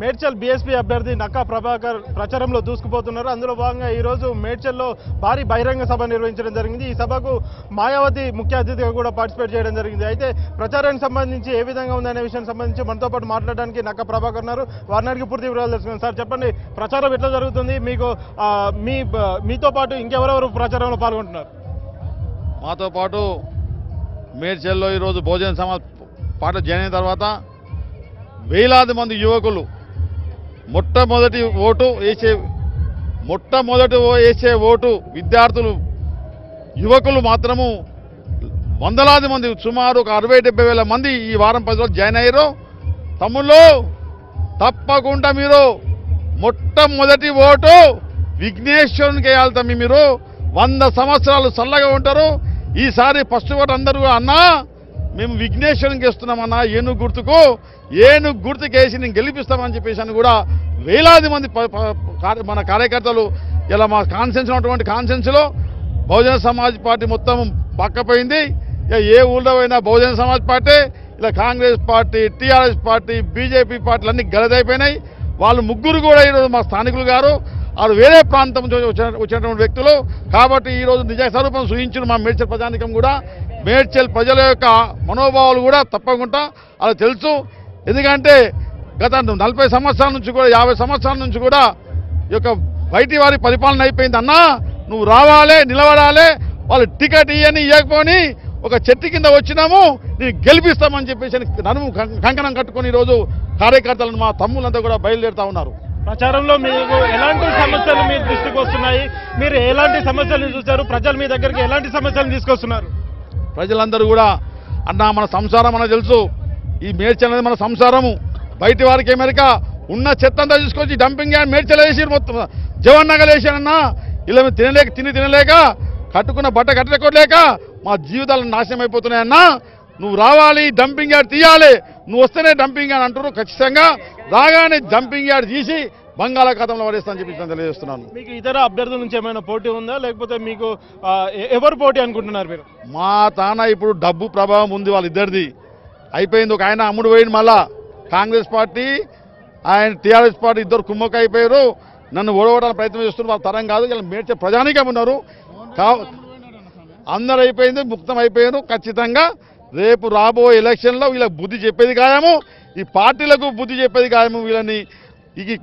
Medchal BSP అభ్యర్థి నక్కా ప్రభాకర్ ప్రచారంలో దూసుకుపోతున్నారు. అందులో భాగంగా ఈరోజు మేడ్చల్లో భారీ బహిరంగ సభ నిర్వహించడం జరిగింది. ఈ సభకు మాయావతి ముఖ్య అతిథిగా కూడా పార్టిసిపేట్ చేయడం జరిగింది. అయితే ప్రచారానికి సంబంధించి ఏ విధంగా ఉందనే విషయానికి సంబంధించి మనతో పాటు మాట్లాడడానికి నక్కా ప్రభాకర్ ఉన్నారు. వారిని అడిగి పూర్తి వివరాలు తెలుసుకున్నాం. సార్ చెప్పండి, ప్రచారం ఎట్లా జరుగుతుంది? మీకు మీతో పాటు ఇంకెవరెవరు ప్రచారంలో పాల్గొంటున్నారు? మాతో పాటు మేడ్చల్లో ఈరోజు బహుజన సమాజ్ పార్టీ జాయిన్ అయిన తర్వాత వేలాది మంది యువకులు మొట్టమొదటి వేసే ఓటు విద్యార్థులు యువకులు మాత్రము వందలాది మంది, సుమారు ఒక 60-70 వేల మంది ఈ వారం 10 రోజులు జాయిన్ అయ్యారు. తమ్ముళ్ళు తప్పకుండా మీరు మొట్టమొదటి ఓటు విఘ్నేశ్వరునికి వేయాలి. తమ్మి మీరు 100 సంవత్సరాలు చల్లగా ఉంటారు. ఈసారి ఫస్ట్ ఓటు అందరూ అన్నా మేము విఘ్నేశ్వరునికి వేస్తున్నామన్నా, ఏనుగు గుర్తుకు వేసి నేను గెలిపిస్తామని చెప్పేసి అని కూడా వేలాది మంది మన కార్యకర్తలు ఇలా మా కాన్సెన్స్ ఉన్నటువంటి కాన్సెన్స్లో బహుజన సమాజ్ పార్టీ మొత్తం పక్కపోయింది. ఏ ఊళ్ళో అయినా బహుజన సమాజ్ పార్టీ, ఇలా Congress party, TRS party, BJP పార్టీలు అన్నీ గలదైపోయినాయి. వాళ్ళు ముగ్గురు కూడా ఈరోజు మా స్థానికులు గారు, వాళ్ళు వేరే ప్రాంతం నుంచి వచ్చినటువంటి వ్యక్తులు. కాబట్టి ఈరోజు నిజ స్వరూపం సూచించిన మా మేడ్చల్ ప్రజానికం కూడా, మేడ్చల్ ప్రజల యొక్క మనోభావాలు కూడా తప్పకుండా అలా తెలుసు. ఎందుకంటే గత 40 సంవత్సరాల నుంచి కూడా 50 సంవత్సరాల నుంచి కూడా ఈ యొక్క బయటి వారి పరిపాలన అయిపోయింది. అన్నా నువ్వు రావాలి, నిలబడాలి, వాళ్ళు టికెట్ ఇవ్వకపోని ఒక చెట్టు కింద వచ్చినాము, నేను గెలిపిస్తామని చెప్పేసి నడుము కంకణం కట్టుకొని ఈరోజు కార్యకర్తలను మా తమ్ములంతా కూడా బయలుదేరుతా ఉన్నారు. ప్రచారంలో మీకు ఎలాంటి సమస్యలు మీ దృష్టికి వస్తున్నాయి? మీరు ఎలాంటి సమస్యలను చూశారు? ప్రజలు మీ దగ్గరికి ఎలాంటి సమస్యలు తీసుకొస్తున్నారు? ప్రజలందరూ కూడా అన్నా మన సంసారం మనకు తెలుసు, ఈ మేడ్చల్ అనేది మన సంసారము. బయటి వారికి అమెరికా ఉన్న చెత్త అంతా తీసుకొచ్చి డంపింగ్ యార్డ్ మేడ్చల్ వేసి మొత్తం జవన్ నగర్ వేసానన్నా, ఇలా తినలేక కట్టుకున్న బట్ట కట్టలేక మా జీవితాలు నాశనం అయిపోతున్నాయన్నా. నువ్వు రావాలి, డంపింగ్ యార్డ్ తీయాలి, నువ్వు వస్తేనే డంపింగ్ యార్డ్ అంటారు. ఖచ్చితంగా రాగానే డంపింగ్ యార్డ్ తీసి బంగాళాఖాతంలో పడేస్తానని చెప్పి నేను తెలియజేస్తున్నాను. మీకు ఇతర అభ్యర్థుల నుంచి ఏమైనా పోటీ ఉందా, లేకపోతే మీకు ఎవరు పోటీ అనుకుంటున్నారు మీరు? మా తాన ఇప్పుడు డబ్బు ప్రభావం ఉంది, వాళ్ళిద్దరిది అయిపోయింది. ఒక ఆయన అమ్ముడు పోయింది, మళ్ళా కాంగ్రెస్ పార్టీ ఆయన టీఆర్ఎస్ పార్టీ ఇద్దరు కుమ్మక్క అయిపోయారు. నన్ను ఓడవడానికి ప్రయత్నం చేస్తున్నారు. వాళ్ళ తరం కాదు, ఇలా మేడ్చే ప్రజానికం ఉన్నారు. అందరూ అయిపోయింది, ముక్తం అయిపోయారు. ఖచ్చితంగా రేపు రాబోయే ఎలక్షన్లో వీళ్ళకి బుద్ధి చెప్పేది ఖాయము, ఈ పార్టీలకు బుద్ధి చెప్పేది ఖాయము. వీళ్ళని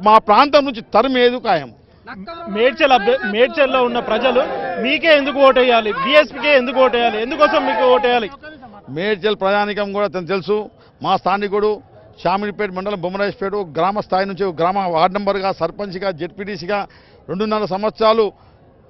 మా ప్రాంతం నుంచి తరిమేది ఖాయం. మేడ్చల్లో ఉన్న ప్రజలు మీకే ఎందుకు ఓటేయాలి? బీఎస్పీకే ఎందుకు ఓటేయాలి? ఎందుకోసం మీకు ఓటేయాలి? మేడ్చల్ ప్రజానికం కూడా తెలుసు. మా స్థానికుడు షామిడిపేట మండలం బొమ్మరాజపేట గ్రామ స్థాయి నుంచి గ్రామ వార్డు మెంబర్గా, సర్పంచ్గా, జెడ్పీటీసీగా 2.5 సంవత్సరాలు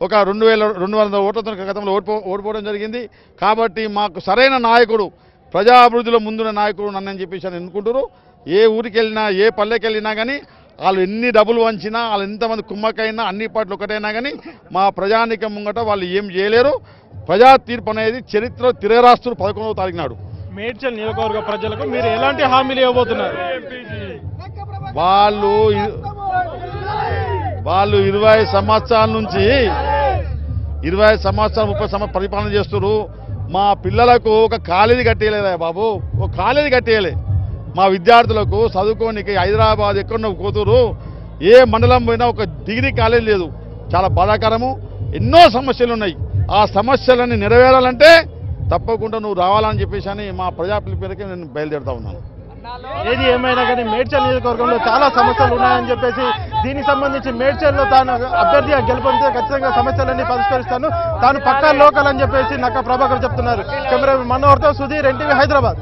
ఒక 2,200 ఓట్లతో గతంలో ఓడిపోవడం జరిగింది. కాబట్టి మాకు సరైన నాయకుడు, ప్రజాభివృద్ధిలో ముందున్న నాయకుడు నన్ను చెప్పేసి అని ఎన్నుకుంటారు. ఏ ఊరికి వెళ్ళినా, ఏ పల్లెకి వెళ్ళినా కానీ, వాళ్ళు ఎన్ని డబ్బులు వంచినా, వాళ్ళు ఎంతమంది కుమ్మకైనా, అన్ని పార్టీలు ఒకటైనా కానీ మా ప్రజానికం ముంగట వాళ్ళు ఏం చేయలేరు. ప్రజా తీర్పు అనేది చరిత్ర తిరగరాస్తులు 11వ తారీఖు నాడు. మేడ్చల్ నియోజకవర్గ ప్రజలకు మీరు ఎలాంటి హామీలు ఇవ్వబోతున్నారు? వాళ్ళు 20 సంవత్సరాల నుంచి 20 సంవత్సరాలు 30 సంవత్సరాలు పరిపాలన చేస్తున్నారు. మా పిల్లలకు ఒక కాలేజీ కట్టేయలేదా బాబు? ఒక కాలేజీ కట్టేయలే. మా విద్యార్థులకు చదువుకోనికి హైదరాబాద్ ఎక్కడో కూతురు, ఏ మండలం పోయినా ఒక డిగ్రీ కాలేజీ లేదు. చాలా బాధాకరము. ఎన్నో సమస్యలు ఉన్నాయి. ఆ సమస్యలన్నీ నెరవేరాలంటే తప్పకుండా నువ్వు రావాలని చెప్పేసి అని మా ప్రజా పిలుపుకి నేను బయలుదేరుతా ఉన్నాను. ఏది ఏమైనా కానీ మేడ్చల్ నియోజకవర్గంలో చాలా సమస్యలు ఉన్నాయని చెప్పేసి, దీనికి సంబంధించి మేడ్చల్లో తాను అభ్యర్థిగా గెలుపొందితే ఖచ్చితంగా సమస్యలన్నీ పరిష్కరిస్తాను, తాను పక్కా లోకల్ అని చెప్పేసి నక్కా ప్రభాకర్ చెప్తున్నారు. కెమెరా మనోహర్తో సుధీర్, ఎన్టీవీ, హైదరాబాద్.